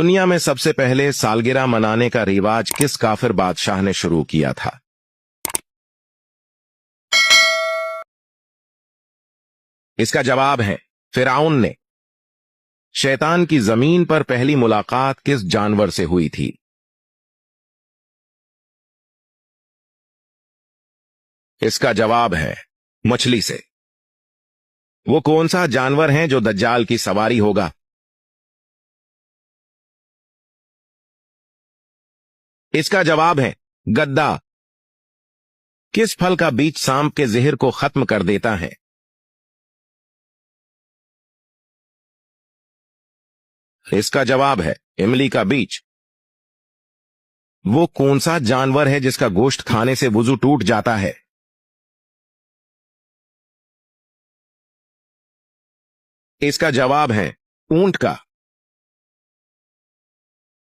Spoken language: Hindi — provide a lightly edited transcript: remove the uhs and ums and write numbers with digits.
दुनिया में सबसे पहले सालगिरह मनाने का रिवाज किस काफिर बादशाह ने शुरू किया था? इसका जवाब है फिरौन ने। शैतान की जमीन पर पहली मुलाकात किस जानवर से हुई थी? इसका जवाब है मछली से। वो कौन सा जानवर है जो दज्जाल की सवारी होगा? इसका जवाब है गद्दा। किस फल का बीज सांप के जहर को खत्म कर देता है? इसका जवाब है इमली का बीज। वो कौन सा जानवर है जिसका गोश्त खाने से वुजू टूट जाता है? इसका जवाब है ऊंट का।